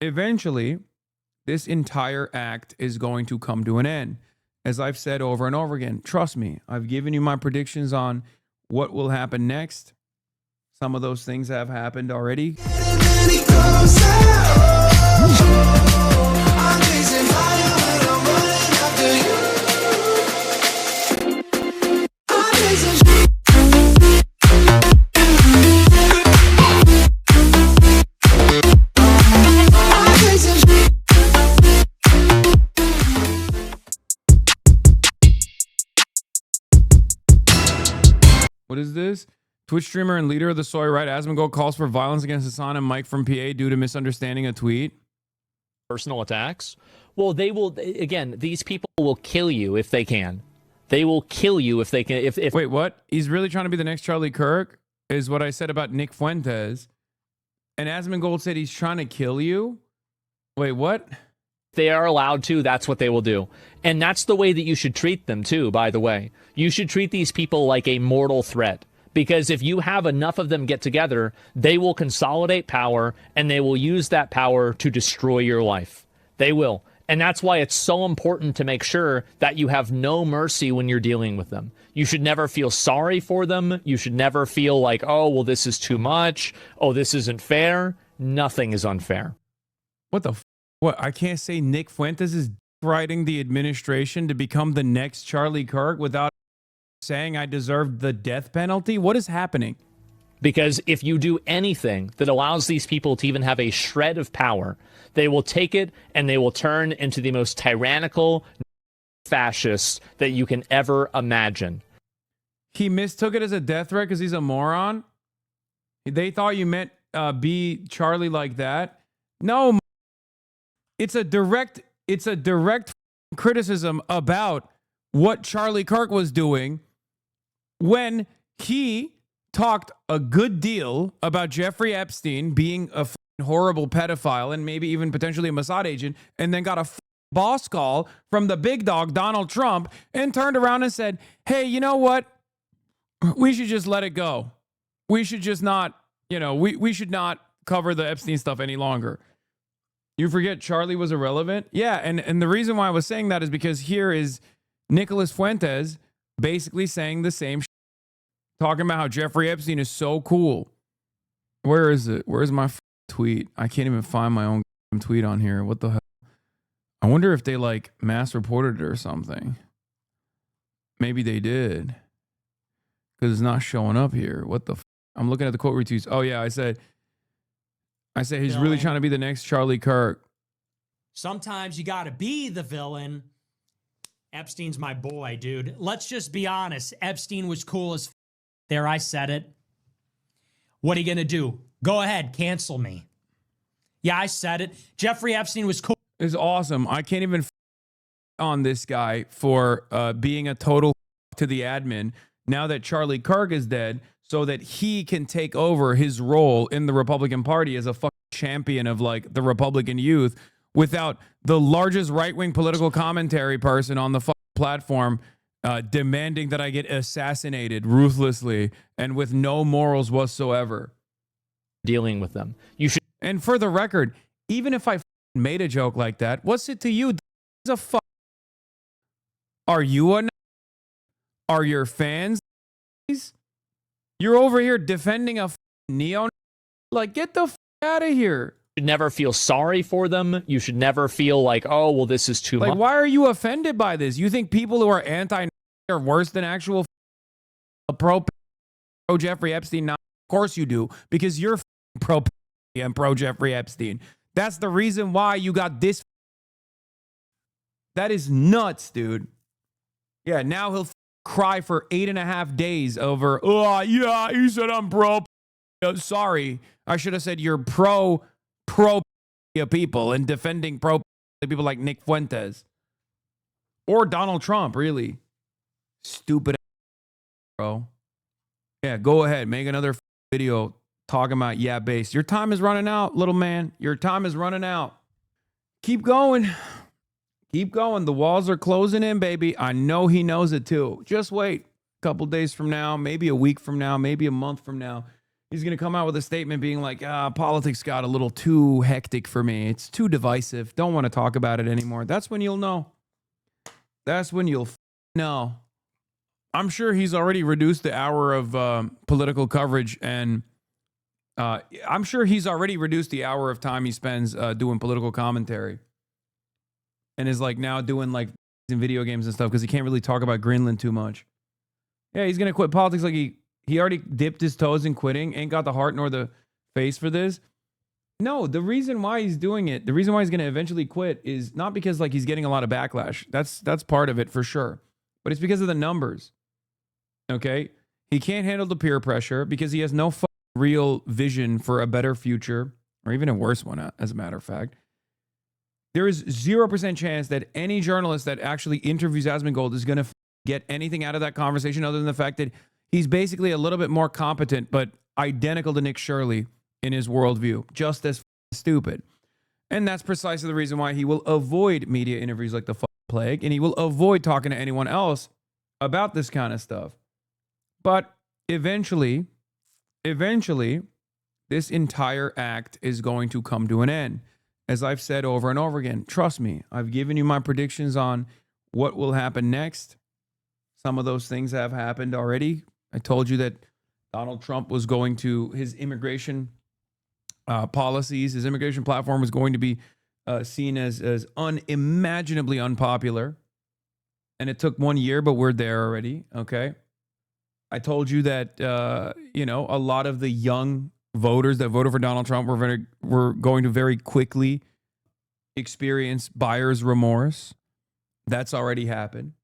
eventually, this entire act is going to come to an end. As I've said over and over again, trust me, I've given you my predictions on what will happen next. Some of those things have happened already. What is this? Twitch streamer and leader of the Soy Right, Asmongold, calls for violence against Hassan and Mike from PA due to misunderstanding a tweet. Personal attacks. Well, they will, again, these people will kill you if they can. They will kill you if they can. If Wait, what? He's really trying to be the next Charlie Kirk, is what I said about Nick Fuentes. And Asmongold said he's trying to kill you? Wait, what? they are allowed to, that's what they will do. And that's the way that you should treat them too, by the way. You should treat these people like a mortal threat. Because if you have enough of them get together, they will consolidate power and they will use that power to destroy your life. They will. And that's why it's so important to make sure that you have no mercy when you're dealing with them. You should never feel sorry for them. You should never feel like, oh, well, this is too much. Oh, this isn't fair. Nothing is unfair. What the what? I can't say Nick Fuentes is writing the administration to become the next Charlie Kirk without saying I deserved the death penalty? What is happening? Because if you do anything that allows these people to even have a shred of power, they will take it and they will turn into the most tyrannical fascists that you can ever imagine. He mistook it as a death threat because he's a moron? They thought you meant be Charlie like that? No, it's a direct criticism about what Charlie Kirk was doing when he talked a good deal about Jeffrey Epstein being a horrible pedophile and maybe even potentially a Mossad agent, and then got a boss call from the big dog, Donald Trump, and turned around and said, hey, you know what? We should just let it go. We should just not, we should not cover the Epstein stuff any longer. You forget Charlie was irrelevant? Yeah, and the reason why I was saying that is because here is Nicholas Fuentes basically saying the same shit, talking about how Jeffrey Epstein is so cool. Where is it? Where's my tweet? I can't even find my own tweet on here. What the hell? I wonder if they mass reported it or something. Maybe they did. Because it's not showing up here. What the I'm looking at the quote retweets. Oh yeah, I said he's really trying to be the next Charlie Kirk. Sometimes you got to be the villain. Epstein's my boy, dude. Let's just be honest. Epstein was cool as there, I said it. What are you going to do? Go ahead, cancel me. Yeah, I said it. Jeffrey Epstein was cool. It's awesome. I can't even on this guy for being a total to the admin now that Charlie Kirk is dead, so that he can take over his role in the Republican Party as a fucking champion of the Republican youth without the largest right-wing political commentary person on the platform demanding that I get assassinated ruthlessly and with no morals whatsoever. Dealing with them. You should. And for the record, even if I made a joke like that, what's it to you? Are you a? Are your fans? You're over here defending a neo. Get the out of here. You should never feel sorry for them. You should never feel like, oh, well, this is too much. Why are you offended by this? You think people who are anti are worse than actual pro Jeffrey Epstein? Of course you do, because you're pro and pro Jeffrey Epstein. That's the reason why you got this. That is nuts, dude. Yeah, now he'll cry for 8.5 days over, oh, yeah, he said I'm pro. Sorry, I should have said you're pro people and defending pro people like Nick Fuentes. Or Donald Trump, really. Stupid bro. Yeah, go ahead. Make another video talking about base. Your time is running out, little man. Your time is running out. Keep going. Keep going. The walls are closing in, baby. I know he knows it too. Just wait a couple days from now, maybe a week from now, maybe a month from now. He's going to come out with a statement being like, politics got a little too hectic for me. It's too divisive. Don't want to talk about it anymore. That's when you'll know. That's when you'll know. I'm sure he's already reduced the hour of political coverage, and I'm sure he's already reduced the hour of time he spends doing political commentary, and is like now doing like in video games and stuff because he can't really talk about Greenland too much. Yeah, he's gonna quit politics like he already dipped his toes in quitting. Ain't got the heart nor the face for this. No, the reason why he's doing it, the reason why he's gonna eventually quit is not because like he's getting a lot of backlash. That's part of it for sure, but it's because of the numbers. Okay, he can't handle the peer pressure because he has no real vision for a better future, or even a worse one, as a matter of fact. There is 0% chance that any journalist that actually interviews Asmongold is going to get anything out of that conversation other than the fact that he's basically a little bit more competent, but identical to Nick Shirley in his worldview, just as stupid. And that's precisely the reason why he will avoid media interviews like the plague, and he will avoid talking to anyone else about this kind of stuff. But eventually, this entire act is going to come to an end. As I've said over and over again, trust me, I've given you my predictions on what will happen next. Some of those things have happened already. I told you that Donald Trump was going to, his immigration policies, his immigration platform was going to be seen as unimaginably unpopular. And it took 1 year, but we're there already, okay? I told you that, a lot of the young voters that voted for Donald Trump were going to very quickly experience buyer's remorse. That's already happened.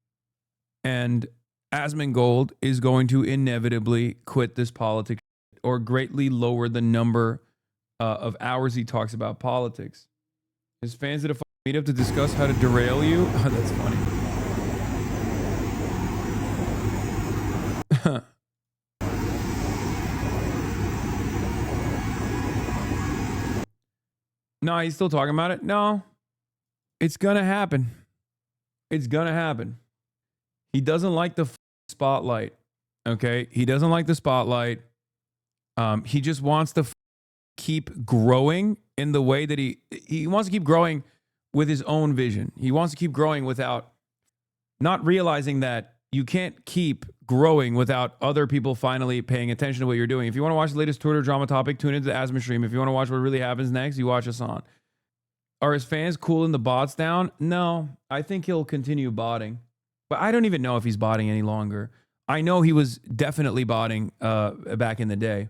And Asmongold is going to inevitably quit this politics or greatly lower the number of hours he talks about politics. His fans did a meetup to discuss how to derail you. Oh, that's funny. No, he's still talking about it. No, it's gonna happen. It's gonna happen. He doesn't like the spotlight. Okay, he doesn't like the spotlight. He just wants to keep growing in the way that he wants to keep growing with his own vision. He wants to keep growing without not realizing that you can't keep growing without other people finally paying attention to what you're doing. If you want to watch the latest Twitter drama topic, tune into the Asma stream. If you want to watch what really happens next, you watch us on. Are his fans cooling the bots down? No, I think he'll continue botting. But I don't even know if he's botting any longer. I know he was definitely botting back in the day.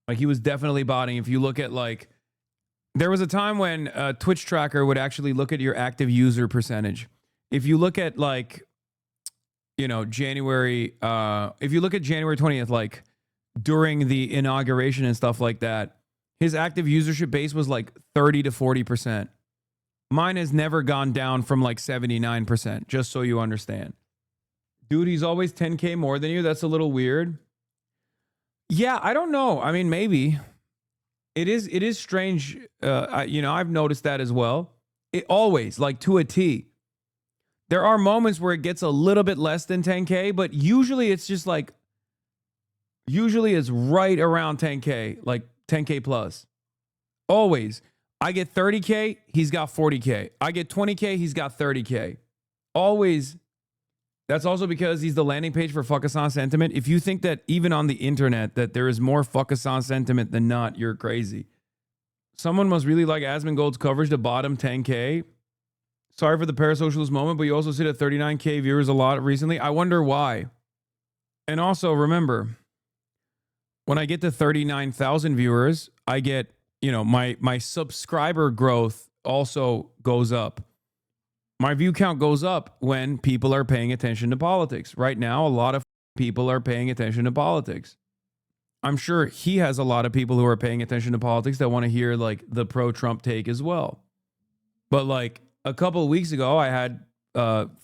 Like, he was definitely botting. If you look at, like, there was a time when Twitch Tracker would actually look at your active user percentage. If you look at, like, January, if you look at January 20th, like during the inauguration and stuff like that, his active usership base was like 30 to 40%. Mine has never gone down from like 79%, just so you understand. Dude, he's always 10K more than you. That's a little weird. Yeah, I don't know. I mean, maybe. It is strange. I've noticed that as well. It always, like, to a T. There are moments where it gets a little bit less than 10K, but usually it's just like, usually it's right around 10K, like 10K plus. Always. I get 30K, he's got 40K. I get 20K, he's got 30K. Always. That's also because he's the landing page for Fuckasan sentiment. If you think that even on the internet that there is more Fuckasan sentiment than not, you're crazy. Someone must really like Asmongold's coverage to bottom 10K. Sorry for the parasocialist moment, but you also sit at 39K viewers a lot recently. I wonder why. And also, remember, when I get to 39,000 viewers, I get, my subscriber growth also goes up. My view count goes up when people are paying attention to politics. Right now, a lot of people are paying attention to politics. I'm sure he has a lot of people who are paying attention to politics that want to hear, like, the pro-Trump take as well. But, like, a couple of weeks ago, I had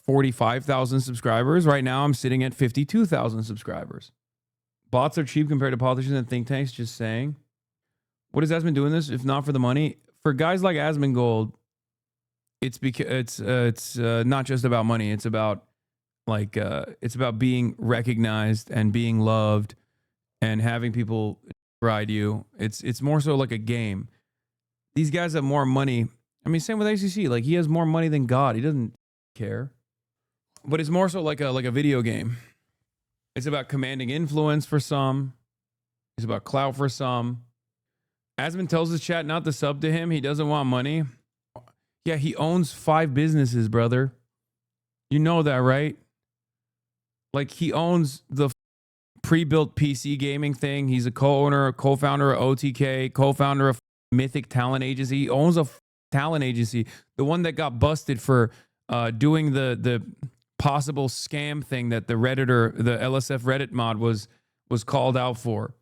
45,000 subscribers. Right now, I'm sitting at 52,000 subscribers. Bots are cheap compared to politicians and think tanks, just saying. What is Asmon doing this, if not for the money? For guys like Asmongold, it's because it's not just about money. It's about, like, it's about being recognized and being loved and having people ride you. It's more so like a game. These guys have more money. I mean, same with ACC. Like, he has more money than God. He doesn't care. But it's more so like a video game. It's about commanding influence for some. It's about clout for some. Asmon tells his chat not to sub to him. He doesn't want money. Yeah, he owns 5 businesses, brother. You know that, right? Like, he owns the pre-built PC gaming thing. He's a co-owner, co-founder of OTK, co-founder of Mythic Talent Agency. He owns a talent agency, the one that got busted for doing the possible scam thing that the Redditor, the LSF Reddit mod was called out for.